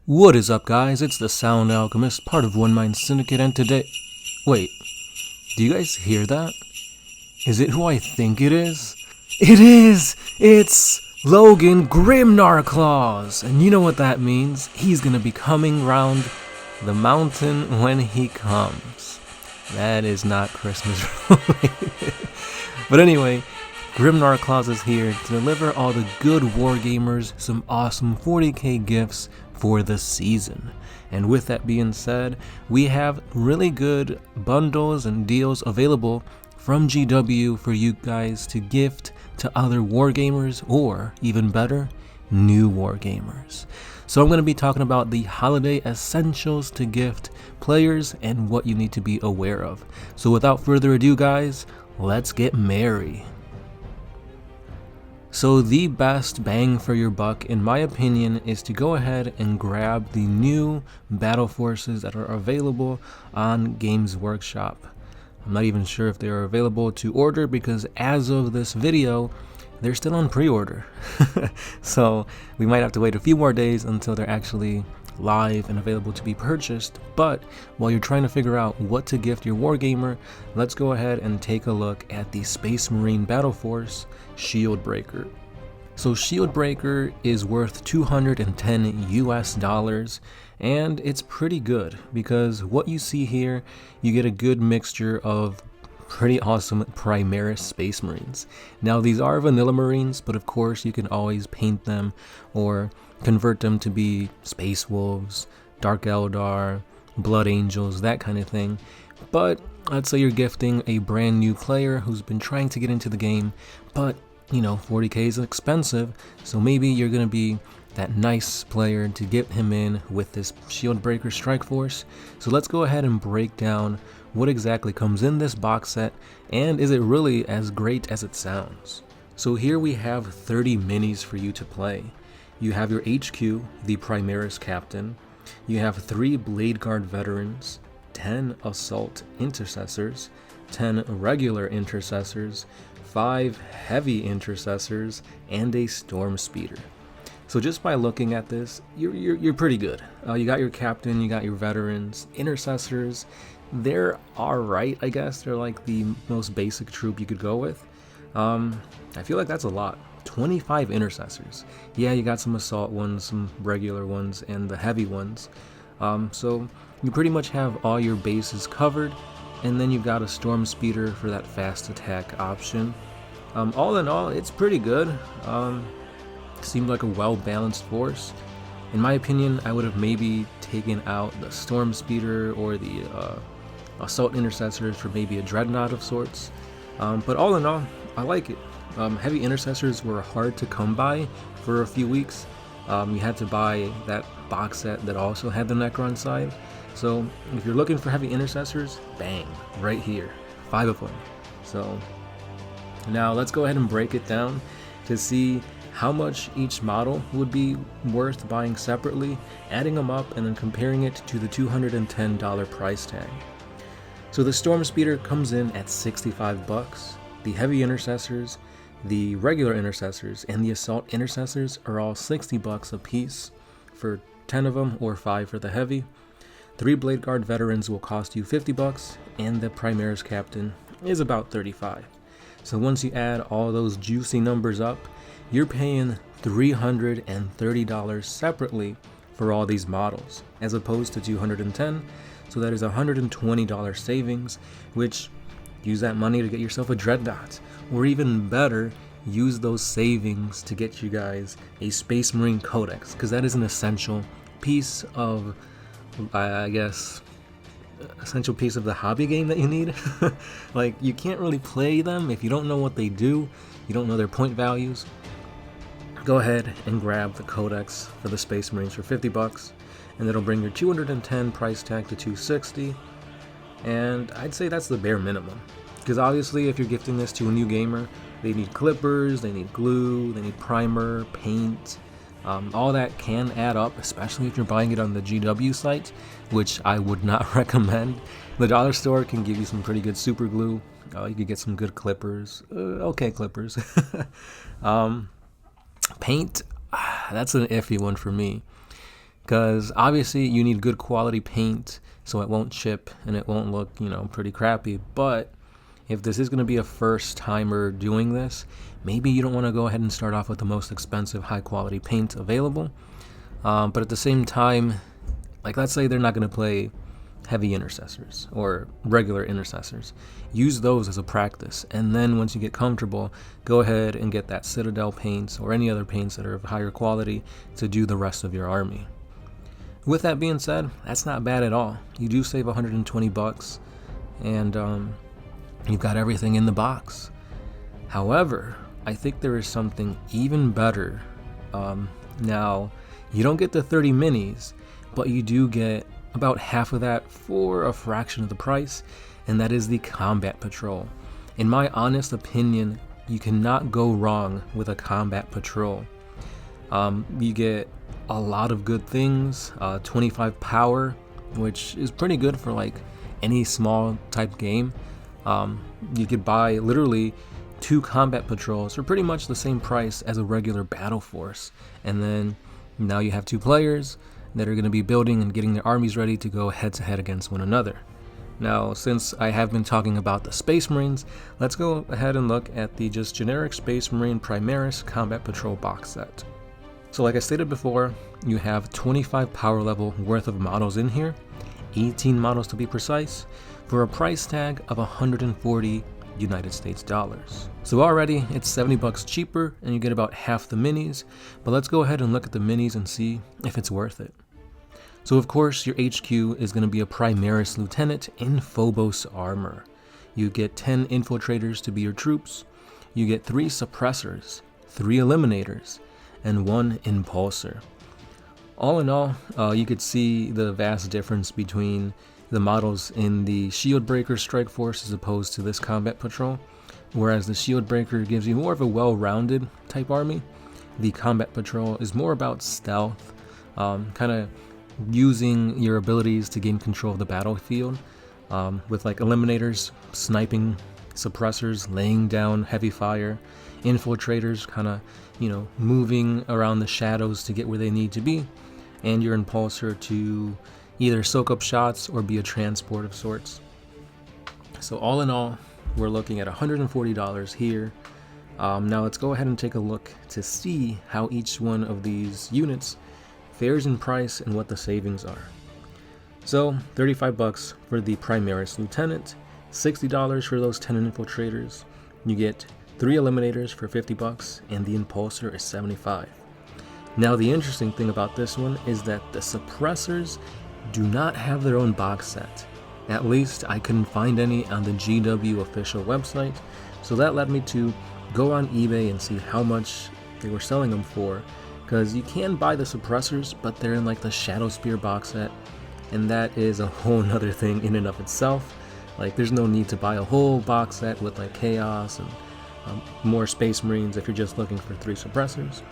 What is up, guys? It's the Sound Alchemist, part of One Mind Syndicate, and today... Wait, do you guys hear that? Is it who I think it is? It is! It's Logan Grimnarclaws! And you know what that means. He's gonna be coming round the mountain when he comes. That is not Christmas related. But anyway, Grimnarclaws is here to deliver all the good wargamers some awesome 40k gifts for the season. And with that being said, we have really good bundles and deals available from GW for you guys to gift to other wargamers, or even better, new wargamers. So I'm going to be talking about the holiday essentials to gift players and what you need to be aware of. So without further ado, guys, let's get merry. So the best bang for your buck, in my opinion, is to go ahead and grab the new battle forces that are available on Games Workshop. I'm not even sure if they are available to order because as of this video, they're still on pre-order. So we might have to wait a few more days until they're actually live and available to be purchased. But while you're trying to figure out what to gift your wargamer, let's go ahead and take a look at the Space Marine Battle Force Shieldbreaker. So Shieldbreaker is worth $210 US, and it's pretty good because what you see here, you get a good mixture of pretty awesome Primaris Space Marines. Now these are Vanilla Marines, but of course you can always paint them or convert them to be Space Wolves, Dark Eldar, Blood Angels, that kind of thing. But let's say you're gifting a brand new player who's been trying to get into the game, but you know, 40k is expensive, so maybe you're going to be that nice player to get him in with this Shieldbreaker Strike Force. So let's go ahead and break down what exactly comes in this box set, and is it really as great as it sounds. So here we have 30 minis for you to play. You have your HQ, the Primaris Captain. You have 3 Blade Guard Veterans, 10 Assault Intercessors, 10 Regular Intercessors, 5 Heavy Intercessors, and a Storm Speeder. So just by looking at this, you're pretty good. You got your Captain, you got your Veterans, Intercessors. They're alright, I guess. They're like the most basic troop you could go with. I feel like that's a lot. 25 Intercessors. Yeah, you got some Assault ones, some regular ones, and the heavy ones. So you pretty much have all your bases covered. And then you've got a Storm Speeder for that fast attack option. All in all, it's pretty good. Seemed like a well-balanced force. In my opinion, I would have maybe taken out the Storm Speeder or the Assault Intercessors for maybe a Dreadnought of sorts. But all in all, I like it. Heavy Intercessors were hard to come by for a few weeks. You had to buy that box set that also had the Necron side. So if you're looking for Heavy Intercessors, bang, right here, 5 of them. So now let's go ahead and break it down to see how much each model would be worth buying separately, adding them up, and then comparing it to the $210 price tag. So the Storm Speeder comes in at 65 bucks. The Heavy Intercessors, the Regular Intercessors, and the Assault Intercessors are all 60 bucks a piece for 10 of them, or 5 for the Heavy. 3 Blade Guard Veterans will cost you 50 bucks, and the Primaris Captain is about 35. So once you add all those juicy numbers up, you're paying $330 separately for all these models, as opposed to $210. So that is $120 savings, which use that money to get yourself a Dreadnought, or even better, use those savings to get you guys a Space Marine Codex, because that is an essential piece of, I guess, essential piece of the hobby game that you need. Like, you can't really play them if you don't know what they do, you don't know their point values. Go ahead and grab the Codex for the Space Marines for 50 bucks, and it'll bring your 210 price tag to 260. And I'd say that's the bare minimum, because obviously if you're gifting this to a new gamer, they need clippers, they need glue, they need primer, paint. All that can add up, especially if you're buying it on the GW site, which I would not recommend. The dollar store can give you some pretty good super glue. You could get some good clippers. Okay, clippers. Paint, that's an iffy one for me. because obviously you need good quality paint so it won't chip and it won't look, pretty crappy. But if this is going to be a first timer doing this, maybe you don't want to go ahead and start off with the most expensive high quality paint available. But at the same time, like, let's say they're not going to play heavy intercessors or regular intercessors. Use those as a practice, and then once you get comfortable, go ahead and get that Citadel paints or any other paints that are of higher quality to do the rest of your army. With that being said, that's not bad at all. You do save $120, and you've got everything in the box. However, I think there is something even better. Now, you don't get the 30 minis, but you do get about half of that for a fraction of the price, and that is the Combat Patrol. In my honest opinion, you cannot go wrong with a Combat Patrol. You get a lot of good things, 25 power, which is pretty good for like any small type game. You could buy literally 2 Combat Patrols for pretty much the same price as a regular battle force, and then now you have 2 players that are going to be building and getting their armies ready to go head to head against one another. Now, since I have been talking about the Space Marines, let's go ahead and look at the just generic Space Marine Primaris Combat Patrol box set. So like I stated before, you have 25 power level worth of models in here, 18 models to be precise, for a price tag of 140 United States dollars. So already it's $70 cheaper and you get about half the minis, but let's go ahead and look at the minis and see if it's worth it. So of course your HQ is going to be a Primaris Lieutenant in Phobos armor. You get 10 infiltrators to be your troops, you get 3 suppressors, 3 eliminators, and 1 impulsor. All in all, you could see the vast difference between the models in the Shieldbreaker strike force as opposed to this Combat Patrol. Whereas the Shieldbreaker gives you more of a well-rounded type army, the Combat Patrol is more about stealth, kind of using your abilities to gain control of the battlefield, with like eliminators, sniping, suppressors, laying down heavy fire, infiltrators kind of, moving around the shadows to get where they need to be, and your impulsor to either soak up shots or be a transport of sorts. So all in all, we're looking at $140 here. Now let's go ahead and take a look to see how each one of these units fares in price and what the savings are. So $35 for the Primaris Lieutenant, $60 for those 10 infiltrators. You get 3 eliminators for $50, and the impulsor is $75. Now the interesting thing about this one is that the suppressors do not have their own box set. At least I couldn't find any on the GW official website, so that led me to go on eBay and see how much they were selling them for, because you can buy the suppressors, but they're in like the Shadow Spear box set, and that is a whole nother thing in and of itself. Like, there's no need to buy a whole box set with like Chaos and more Space Marines if you're just looking for 3 suppressors.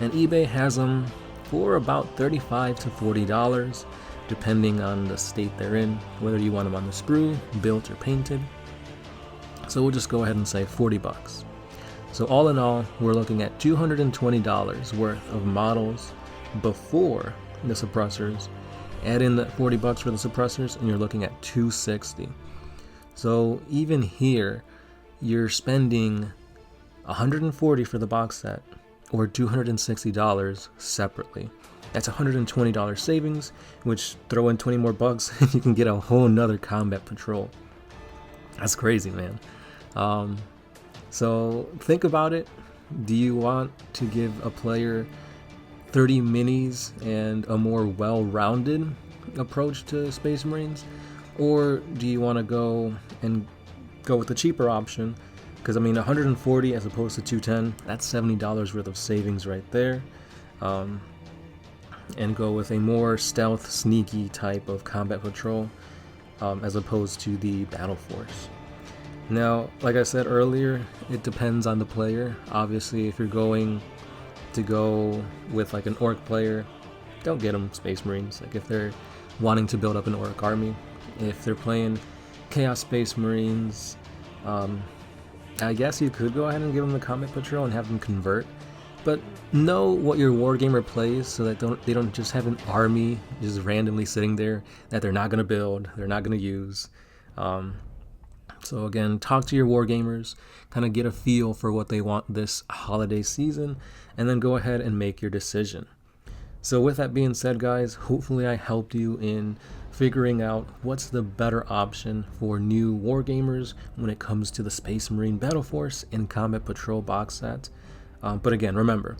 And eBay has them for about $35 to $40, depending on the state they're in, whether you want them on the sprue, built, or painted. So we'll just go ahead and say $40. So all in all, we're looking at $220 worth of models before the suppressors. Add in that $40 for the suppressors, and you're looking at $260. So even here, you're spending $140 for the box set, or $260 separately. That's $120 savings, which throw in 20 more bucks and you can get a whole nother Combat Patrol. That's crazy, man. So think about it. Do you want to give a player 30 minis and a more well-rounded approach to Space Marines? Or do you want to go with the cheaper option? Because I mean, 140 as opposed to 210, that's $70 worth of savings right there. And go with a more stealth, sneaky type of Combat Patrol, as opposed to the Battle Force. Now, like I said earlier, it depends on the player. Obviously, if you're going to go with like an Orc player, don't get them Space Marines. Like if they're wanting to build up an Orc army, if they're playing Chaos Space Marines, I guess you could go ahead and give them the Combat Patrol and have them convert. But know what your wargamer plays so that they don't just have an army just randomly sitting there that they're not going to build, they're not going to use. So again, talk to your wargamers, kind of get a feel for what they want this holiday season, and then go ahead and make your decision. So with that being said, guys, hopefully I helped you in figuring out what's the better option for new wargamers when it comes to the Space Marine Battle Force and Combat Patrol box set. But again, remember,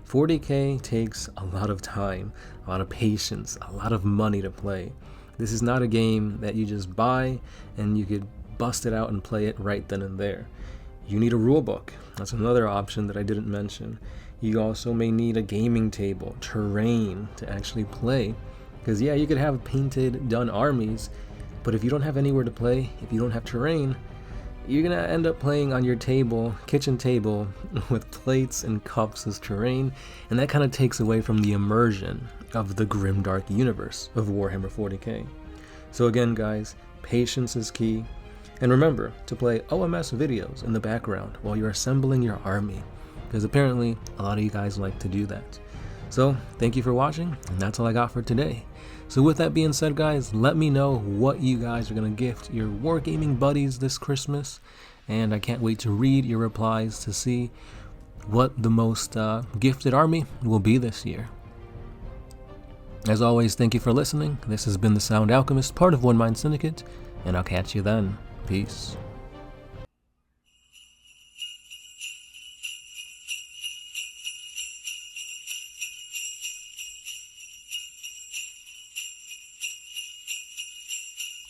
40K takes a lot of time, a lot of patience, a lot of money to play. This is not a game that you just buy and you could bust it out and play it right then and there. You need a rulebook. That's another option that I didn't mention. You also may need a gaming table, terrain to actually play. Because yeah, you could have painted, done armies, but if you don't have anywhere to play, if you don't have terrain, you're gonna end up playing on your table, kitchen table, with plates and cups as terrain, and that kind of takes away from the immersion of the grimdark universe of Warhammer 40K. So again, guys, patience is key, and remember to play OMS videos in the background while you're assembling your army, because apparently a lot of you guys like to do that. So thank you for watching, and that's all I got for today. So with that being said, guys, let me know what you guys are going to gift your wargaming buddies this Christmas, and I can't wait to read your replies to see what the most gifted army will be this year. As always, thank you for listening. This has been the Sound Alchemist, part of One Mind Syndicate, and I'll catch you then. Peace.